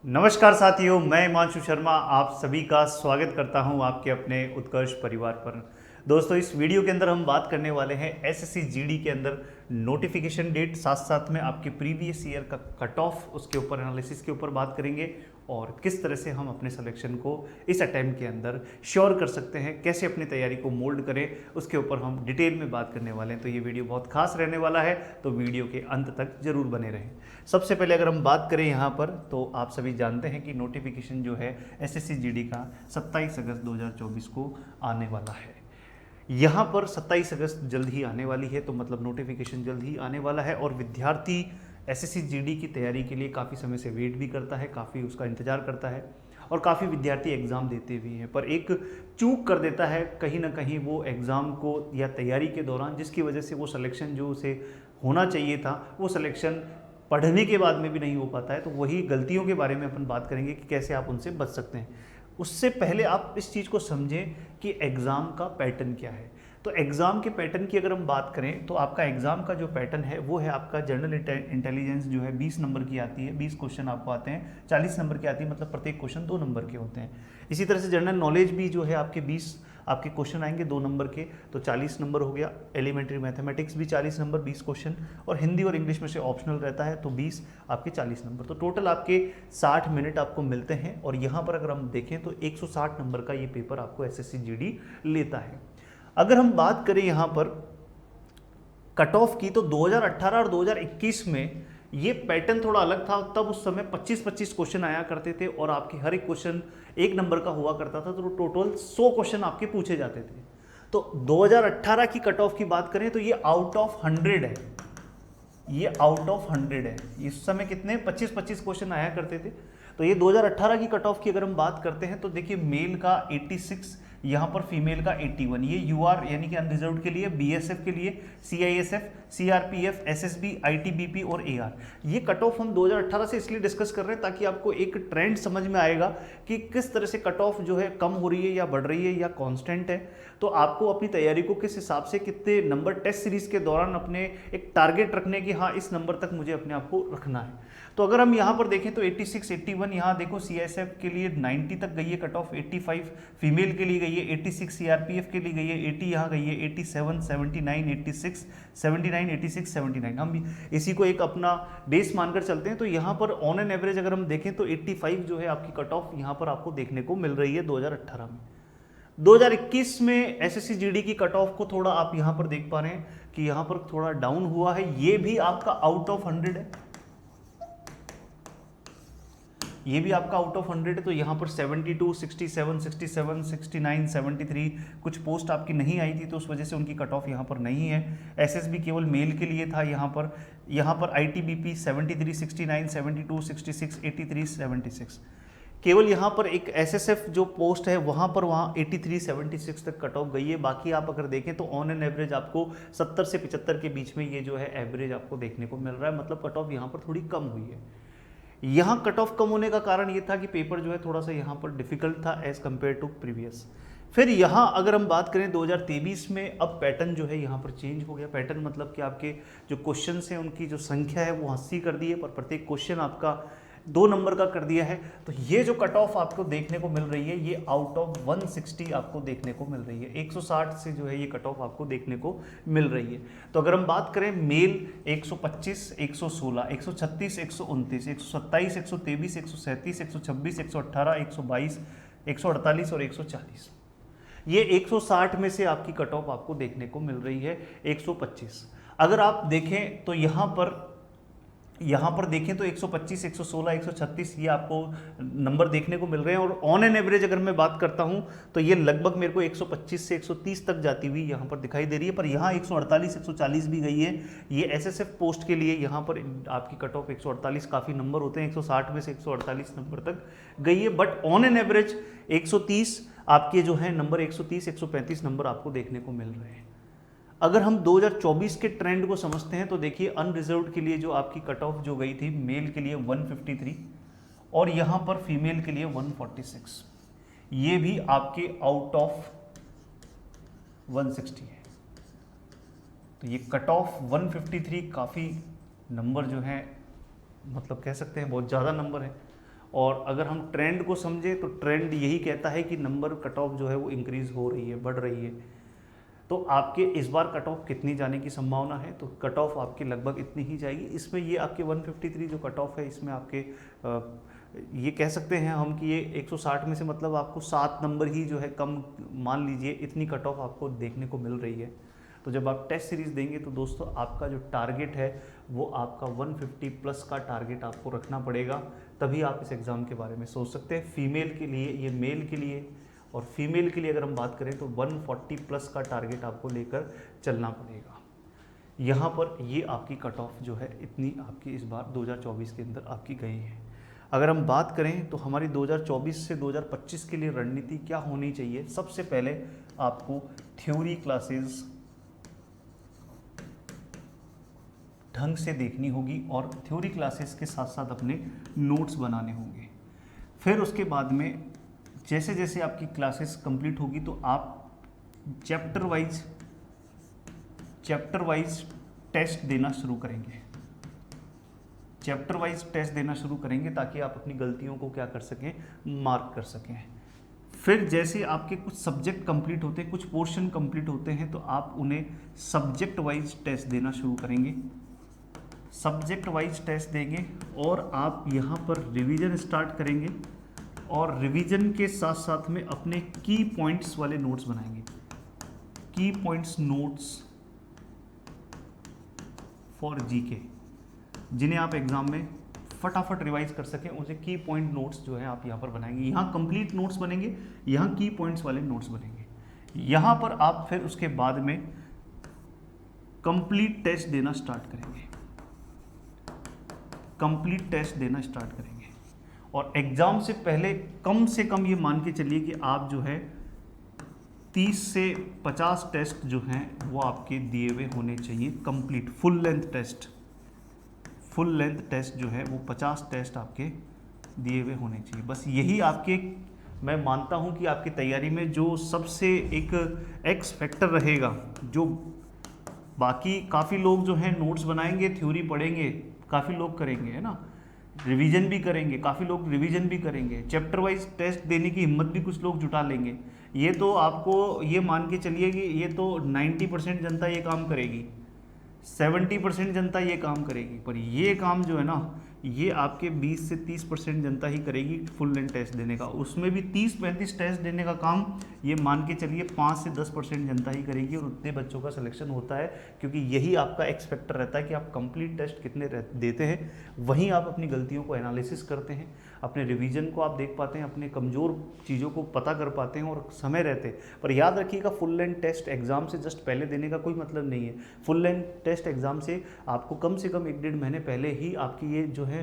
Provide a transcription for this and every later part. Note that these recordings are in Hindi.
नमस्कार साथियों, मैं हिमांशु शर्मा आप सभी का स्वागत करता हूं आपके अपने उत्कर्ष परिवार पर। दोस्तों, इस वीडियो के अंदर हम बात करने वाले हैं एसएससी जीडी के अंदर नोटिफिकेशन डेट, साथ साथ में आपके प्रीवियस ईयर का कट ऑफ, उसके ऊपर एनालिसिस के ऊपर बात करेंगे और किस तरह से हम अपने सिलेक्शन को इस अटेम्प्ट के अंदर श्योर कर सकते हैं, कैसे अपनी तैयारी को मोल्ड करें, उसके ऊपर हम डिटेल में बात करने वाले हैं। तो ये वीडियो बहुत खास रहने वाला है, तो वीडियो के अंत तक जरूर बने रहें। सबसे पहले अगर हम बात करें यहाँ पर, तो आप सभी जानते हैं कि नोटिफिकेशन जो है एसएससी जीडी का 27 अगस्त 2024 को आने वाला है। यहाँ पर 27 अगस्त जल्द ही आने वाली है, तो मतलब नोटिफिकेशन जल्द ही आने वाला है और विद्यार्थी एसएससी जीडी की तैयारी के लिए काफ़ी समय से वेट भी करता है, काफ़ी उसका इंतज़ार करता है और काफ़ी विद्यार्थी एग्ज़ाम देते भी हैं, पर एक चूक कर देता है कहीं ना कहीं वो एग्ज़ाम को या तैयारी के दौरान, जिसकी वजह से वो सिलेक्शन जो उसे होना चाहिए था वो सिलेक्शन पढ़ने के बाद में भी नहीं हो पाता है। तो वही गलतियों के बारे में अपन बात करेंगे कि कैसे आप उनसे बच सकते हैं। उससे पहले आप इस चीज़ को समझें कि एग्ज़ाम का पैटर्न क्या है। तो एग्ज़ाम के पैटर्न की अगर हम बात करें तो आपका एग्ज़ाम का जो पैटर्न है वो है आपका जनरल इंटेलिजेंस जो है 20 नंबर की आती है, 20 क्वेश्चन आपको आते हैं, 40 नंबर की आती है, मतलब प्रत्येक क्वेश्चन 2 नंबर के होते हैं। इसी तरह से जनरल नॉलेज भी जो है आपके 20 आपके क्वेश्चन आएंगे 2 नंबर के, तो 40 नंबर हो गया। एलिमेंट्री मैथमेटिक्स भी 40 नंबर 20 क्वेश्चन, और हिंदी और इंग्लिश में से ऑप्शनल रहता है तो 20 आपके 40 नंबर, तो टोटल आपके 60 मिनट आपको मिलते हैं। और यहाँ पर अगर हम देखें तो 160 नंबर का ये पेपर आपको एसएससी जीडी लेता है। अगर हम बात करें यहाँ पर कट ऑफ की, तो 2018 और 2021 में ये पैटर्न थोड़ा अलग था। तब उस समय 25-25 क्वेश्चन आया करते थे और आपके हर एक क्वेश्चन 1 नंबर का हुआ करता था, तो टोटल 100 क्वेश्चन आपके पूछे जाते थे। तो 2018 की कट ऑफ की बात करें तो ये आउट ऑफ 100 है, ये आउट ऑफ 100 है। इस समय कितने 25-25 क्वेश्चन आया करते थे। तो ये 2018 की कट ऑफ की अगर हम बात करते हैं तो देखिए मेल का 86, यहाँ पर फीमेल का 81, ये यूआर यानी कि अनरिजर्व्ड के लिए, बीएसएफ के लिए, सीआईएसएफ, सीआरपीएफ, एसएसबी, आईटीबीपी और एआर। ये कट ऑफ हम 2018 से इसलिए डिस्कस कर रहे हैं ताकि आपको एक ट्रेंड समझ में आएगा कि किस तरह से कट ऑफ जो है कम हो रही है या बढ़ रही है या कांस्टेंट है। तो आपको अपनी तैयारी को किस हिसाब से कितने नंबर टेस्ट सीरीज के दौरान अपने एक टारगेट रखने की, हाँ इस नंबर तक मुझे अपने आप को रखना है। तो अगर हम यहाँ पर देखें तो 86, 81, यहाँ देखो सीआईएसएफ के लिए 90 तक गई है कट ऑफ, 85 फीमेल के लिए गई है, 86 सीआरपीएफ के लिए गई है, 80 यहाँ गई है, 87, 79, 86, 79, 86, 79। हम इसी को एक अपना बेस मानकर चलते हैं। तो यहाँ पर ऑन एन एवरेज अगर हम देखें तो 85 जो है आपकी कट ऑफ यहाँ पर आपको देखने को मिल रही है 2018 में। 2021 में एसएससी जीडी की कट ऑफ को थोड़ा आप यहाँ पर देख पा रहे हैं कि यहाँ पर थोड़ा डाउन हुआ है, ये भी आपका आउट ऑफ 100 है, ये भी आपका आउट ऑफ 100 है। तो यहाँ पर 72, 67, 67, 69, 73 कुछ पोस्ट आपकी नहीं आई थी, तो उस वजह से उनकी कट ऑफ यहाँ पर नहीं है। एसएसबी केवल मेल के लिए था यहाँ पर आईटीबीपी 73, 69, 72, 66, 83, 76। केवल यहाँ पर एक एसएसएफ जो पोस्ट है वहाँ 83, 76 तक कट ऑफ गई है। बाकी आप अगर देखें तो ऑन एन एवरेज आपको 70 से 75 के बीच में ये जो है एवरेज आपको देखने को मिल रहा है, मतलब कट ऑफ यहाँ पर थोड़ी कम हुई है। यहाँ कट ऑफ कम होने का कारण ये था कि पेपर जो है थोड़ा सा यहाँ पर डिफिकल्ट था एज कम्पेयर टू प्रीवियस। फिर यहाँ अगर हम बात करें 2023 में, अब पैटर्न जो है यहाँ पर चेंज हो गया। पैटर्न मतलब कि आपके जो क्वेश्चन हैं उनकी जो संख्या है वो 80 कर दी है, पर प्रत्येक क्वेश्चन आपका 2 नंबर का कर दिया है। तो ये जो कट ऑफ आपको देखने को मिल रही है ये आउट ऑफ 160 आपको देखने को मिल रही है। 160 से जो है ये कट ऑफ आपको देखने को मिल रही है। तो अगर हम बात करें मेल 125, 116, 136, 129, 127, 123, 137, 126, 118, 122, 148 और 140, ये 160 में से आपकी कट ऑफ आपको देखने को मिल रही है 125। अगर आप देखें तो यहाँ पर देखें तो 125, 116, 136 ये आपको नंबर देखने को मिल रहे हैं। और ऑन एन एवरेज अगर मैं बात करता हूँ तो ये लगभग मेरे को 125 से 130 तक जाती हुई यहाँ पर दिखाई दे रही है। पर यहाँ 148, 140 भी गई है। ये एसएसएफ पोस्ट के लिए यहाँ पर आपकी कट ऑफ 148, काफ़ी नंबर होते हैं, 160 में से 148 नंबर तक गई है। बट ऑन एन एवरेज 130 आपके जो है नंबर 130, 135 नंबर आपको देखने को मिल रहे हैं। अगर हम 2024 के ट्रेंड को समझते हैं तो देखिए अनरिजर्व्ड के लिए जो आपकी कट ऑफ जो गई थी, मेल के लिए 153 और यहाँ पर फीमेल के लिए 146, ये भी आपके आउट ऑफ 160 है। तो ये कट ऑफ 153 काफ़ी नंबर जो है, मतलब कह सकते हैं बहुत ज़्यादा नंबर है। और अगर हम ट्रेंड को समझें तो ट्रेंड यही कहता है कि नंबर कट ऑफ जो है वो इंक्रीज़ हो रही है, बढ़ रही है। तो आपके इस बार कट ऑफ कितनी जाने की संभावना है, तो कट ऑफ आपकी लगभग इतनी ही जाएगी। इसमें ये आपके 153 जो कट ऑफ है, इसमें आपके ये कह सकते हैं हम कि ये 160 में से मतलब आपको 7 नंबर ही जो है कम, मान लीजिए इतनी कट ऑफ आपको देखने को मिल रही है। तो जब आप टेस्ट सीरीज़ देंगे तो दोस्तों आपका जो टारगेट है वो आपका 150 प्लस का टारगेट आपको रखना पड़ेगा, तभी आप इस एग्ज़ाम के बारे में सोच सकते हैं। फीमेल के लिए, ये मेल के लिए, और फीमेल के लिए अगर हम बात करें तो 140 प्लस का टारगेट आपको लेकर चलना पड़ेगा। यहाँ पर ये आपकी कट ऑफ जो है इतनी आपकी इस बार 2024 के अंदर आपकी गई है। अगर हम बात करें तो हमारी 2024 से 2025 के लिए रणनीति क्या होनी चाहिए, सबसे पहले आपको थ्योरी क्लासेस ढंग से देखनी होगी और थ्योरी क्लासेस के साथ साथ अपने नोट्स बनाने होंगे। फिर उसके बाद में जैसे जैसे आपकी क्लासेस कंप्लीट होगी तो आप चैप्टर वाइज टेस्ट देना शुरू करेंगे, चैप्टर वाइज टेस्ट देना शुरू करेंगे ताकि आप अपनी गलतियों को क्या कर सकें, मार्क कर सकें। फिर जैसे आपके कुछ सब्जेक्ट कंप्लीट होते हैं, कुछ पोर्शन कंप्लीट होते हैं, तो आप उन्हें सब्जेक्ट वाइज टेस्ट देना शुरू करेंगे, सब्जेक्ट वाइज टेस्ट देंगे और आप यहाँ पर रिवीजन स्टार्ट करेंगे और रिवीजन के साथ साथ में अपने की पॉइंट्स वाले नोट्स बनाएंगे, की पॉइंट्स नोट्स फॉर जीके, जिन्हें आप एग्जाम में फटाफट रिवाइज कर सकें, उसे की पॉइंट नोट्स जो है आप यहाँ पर बनाएंगे। यहाँ कंप्लीट नोट्स बनेंगे, यहाँ की पॉइंट्स वाले नोट्स बनेंगे। यहाँ पर आप फिर उसके बाद में कंप्लीट टेस्ट देना स्टार्ट करेंगे, कंप्लीट टेस्ट देना स्टार्ट करेंगे। और एग्जाम से कम ये मान के चलिए कि आप जो है 30 से 50 टेस्ट जो हैं वो आपके दिए हुए होने चाहिए कंप्लीट, फुल लेंथ टेस्ट जो है वो 50 टेस्ट आपके दिए हुए होने चाहिए। बस यही आपके, मैं मानता हूं कि आपकी तैयारी में जो सबसे एक एक्स फैक्टर रहेगा, जो बाकी काफ़ी लोग जो हैं नोट्स बनाएंगे, थ्योरी पढ़ेंगे, काफ़ी लोग करेंगे, है ना, रिवीजन भी करेंगे, काफ़ी लोग रिवीजन भी करेंगे, चैप्टर वाइज टेस्ट देने की हिम्मत भी कुछ लोग जुटा लेंगे। ये तो आपको ये मान के चलिए कि ये तो 90% जनता ये काम करेगी, 70% जनता ये काम करेगी, पर ये काम जो है ना ये आपके 20 से 30% जनता ही करेगी फुल लेंथ टेस्ट देने का। उसमें भी 30-35 टेस्ट देने का काम ये मान के चलिए 5 से 10% जनता ही करेगी और उतने बच्चों का सिलेक्शन होता है, क्योंकि यही आपका एक्सपेक्टर रहता है कि आप कंप्लीट टेस्ट कितने देते हैं, वहीं आप अपनी गलतियों को एनालिसिस करते हैं, अपने रिवीजन को आप देख पाते हैं, अपने कमज़ोर चीज़ों को पता कर पाते हैं और समय रहते। पर याद रखिएगा, फुल लेंथ टेस्ट एग्जाम से जस्ट पहले देने का कोई मतलब नहीं है। फुल लेंथ टेस्ट एग्जाम से आपको कम से कम 1-1.5 महीने पहले ही आपकी ये जो है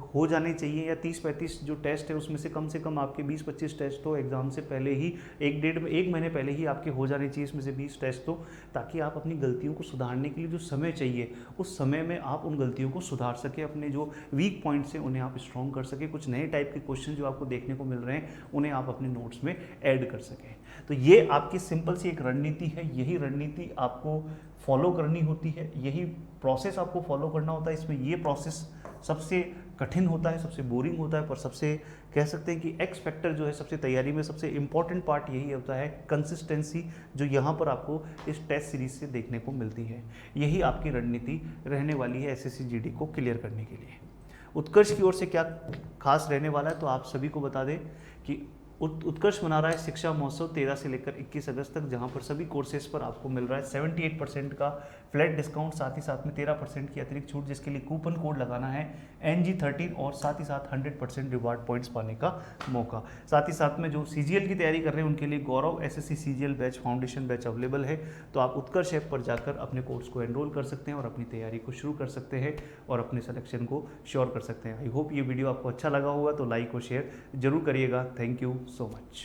हो जाने चाहिए, या 30-35 जो टेस्ट है उसमें से कम आपके 20-25 टेस्ट तो एग्जाम से पहले ही 1 महीने पहले ही आपके हो जाने चाहिए, इसमें से 20 टेस्ट तो, ताकि आप अपनी गलतियों को सुधारने के लिए जो समय चाहिए उस समय में आप उन गलतियों को सुधार सके, अपने जो वीक पॉइंट्स हैं उन्हें आप स्ट्रॉन्ग कर सके, कुछ नए टाइप के क्वेश्चन जो आपको देखने को मिल रहे हैं उन्हें आप अपने नोट्स में ऐड कर सकें। तो ये आपकी सिंपल सी एक रणनीति है, यही रणनीति आपको फॉलो करनी होती है, यही प्रोसेस आपको फॉलो करना होता है। इसमें ये प्रोसेस सबसे कठिन होता है, सबसे बोरिंग होता है, पर सबसे कह सकते हैं कि एक्स फैक्टर जो है सबसे तैयारी में सबसे इंपॉर्टेंट पार्ट यही होता है, कंसिस्टेंसी, जो यहाँ पर आपको इस टेस्ट सीरीज से देखने को मिलती है। यही आपकी रणनीति रहने वाली है एसएससी जीडी को क्लियर करने के लिए। उत्कर्ष की ओर से क्या खास रहने वाला है, तो आप सभी को बता दें कि उत्कर्ष मना रहा है शिक्षा महोत्सव 13 से लेकर 21 अगस्त तक, जहां पर सभी कोर्सेज पर आपको मिल रहा है 78% का फ्लैट डिस्काउंट, साथ ही साथ में 13% की अतिरिक्त छूट, जिसके लिए कूपन कोड लगाना है NG13 और साथ ही साथ 100% रिवार्ड पॉइंट्स पाने का मौका। साथ ही साथ में जो CGL की तैयारी कर रहे हैं उनके लिए गौरव SSC CGL batch, foundation batch available है, तो आप उत्कर्ष ऐप पर जाकर अपने कोर्स को एनरोल कर सकते हैं और अपनी तैयारी को शुरू कर सकते हैं और अपने सिलेक्शन को श्योर कर सकते हैं। आई होप ये वीडियो आपको अच्छा लगा होगा, तो लाइक और शेयर जरूर करिएगा। Thank you so much.